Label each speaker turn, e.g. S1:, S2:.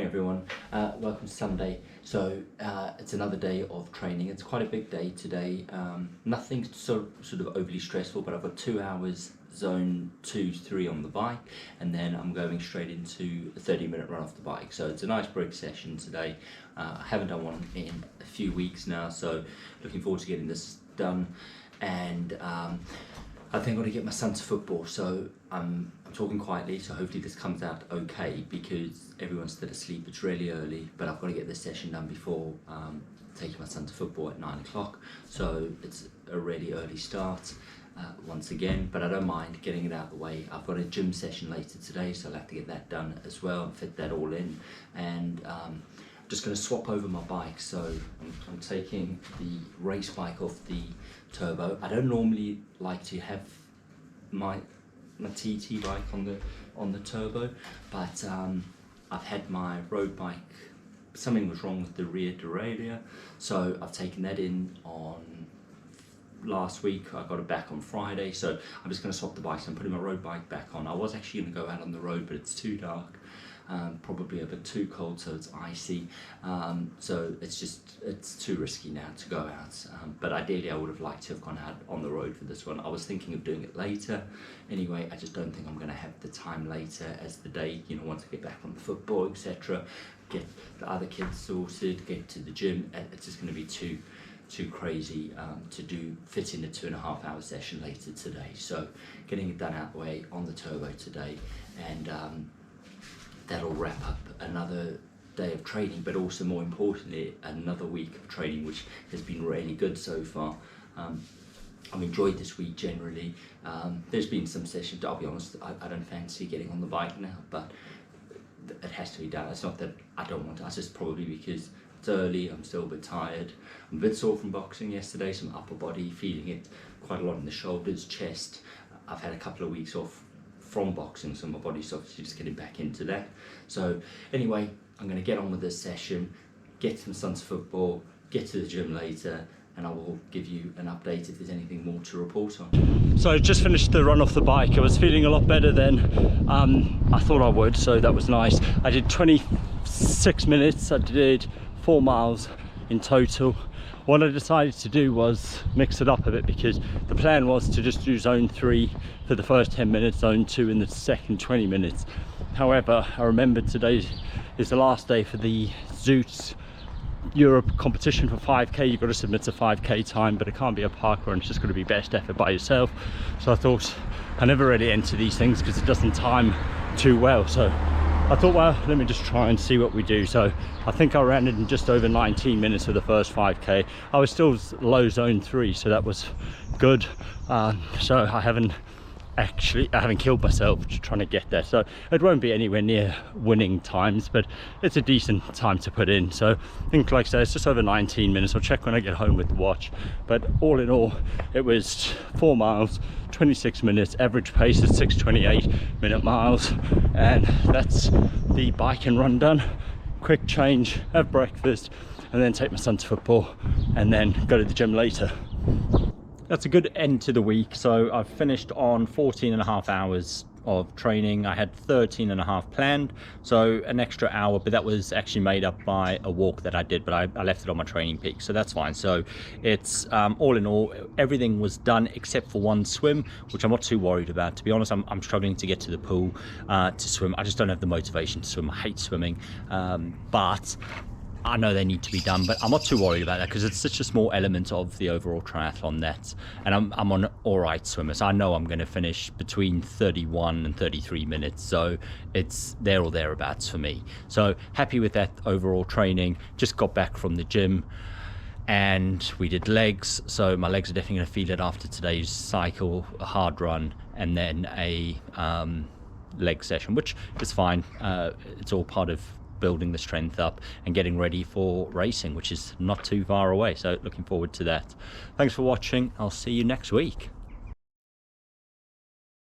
S1: Hey everyone, welcome to Sunday. So it's another day of training. It's quite a big day today. Nothing sort of overly stressful, but I've got 2 hours zone 2-3 on the bike, and then I'm going straight into a 30-minute run off the bike. So it's a nice break session today. I haven't done one in a few weeks now, so looking forward to getting this done. And I think I'm going to get my son to football, so I'm talking quietly, so hopefully this comes out okay, because everyone's still asleep. It's really early, but I've got to get this session done before taking my son to football at 9 o'clock, so it's a really early start once again, but I don't mind getting it out of the way. I've got a gym session later today, so I'll have to get that done as well and fit that all in. And just going to swap over my bike, so I'm taking the race bike off the turbo. I don't normally like to have my TT bike on the turbo, but I've had my road bike, something was wrong with the rear derailleur, so I've taken that in on last week. I got it back on Friday, so I'm just going to swap the bikes. I'm putting my road bike back on. I was actually going to go out on the road, but it's too dark, probably a bit too cold, so it's icy, so it's too risky now to go out, but ideally I would have liked to have gone out on the road for this one. I was thinking of doing it later anyway. I just don't think I'm going to have the time later as the day, once I get back on the football, etc., get the other kids sorted, get to the gym. It's just going to be too crazy to fit in a 2.5 hour session later today. So getting it done out of the way on the turbo today, and that'll wrap up another day of training, but also more importantly another week of training, which has been really good so far. I've enjoyed this week generally. There's been some sessions, I'll be honest, I don't fancy getting on the bike now, but it has to be done. It's not that I don't want to, it's just probably because it's early, I'm still a bit tired. I'm a bit sore from boxing yesterday, some upper body, feeling it quite a lot in the shoulders, chest. I've had a couple of weeks off from boxing, so my body's obviously just getting back into that. So anyway, I'm going to get on with this session, get my son's football, get to the gym later, and I will give you an update if there's anything more to report on. So I just finished the run off the bike. I was feeling a lot better than I thought I would, so that was nice. I did 26 minutes, I did 4 miles in total. What I decided to do was mix it up a bit, because the plan was to just do zone 3 for the first 10 minutes, zone 2 in the second 20 minutes. However, I remembered today is the last day for the Zoot Europe competition for 5k. You've got to submit a 5k time, but it can't be a park run, it's just got to be best effort by yourself. So I thought, I never really enter these things because it doesn't time too well, so I thought, well, let me just try and see what we do. So I think I ran it in just over 19 minutes for the first 5k. I was still low zone 3, so that was good. So I haven't killed myself trying to get there, so it won't be anywhere near winning times, but it's a decent time to put in. So I think, like I said, it's just over 19 minutes. I'll check when I get home with the watch, but all in all it was 4 miles, 26 minutes, average pace is 6:28 minute miles, and that's the bike and run done. Quick change, have breakfast, and then take my son to football, and then go to the gym later. That's a good end to the week. So I've finished on 14.5 hours of training. I had 13.5 planned, so an extra hour, but that was actually made up by a walk that I did, but I left it on my training peak, so that's fine. So it's all in all, everything was done except for one swim, which I'm not too worried about. To be honest, I'm struggling to get to the pool to swim. I just don't have the motivation to swim. I hate swimming, but I know they need to be done, but I'm not too worried about that because it's such a small element of the overall triathlon and I'm on all right swimmer, so I know I'm going to finish between 31 and 33 minutes, so it's there or thereabouts for me. So happy with that overall training. Just got back from the gym and we did legs, so my legs are definitely going to feel it after today's cycle, a hard run, and then a leg session, which is fine. It's all part of building the strength up and getting ready for racing, which is not too far away, so looking forward to that. Thanks for watching. I'll see you next week.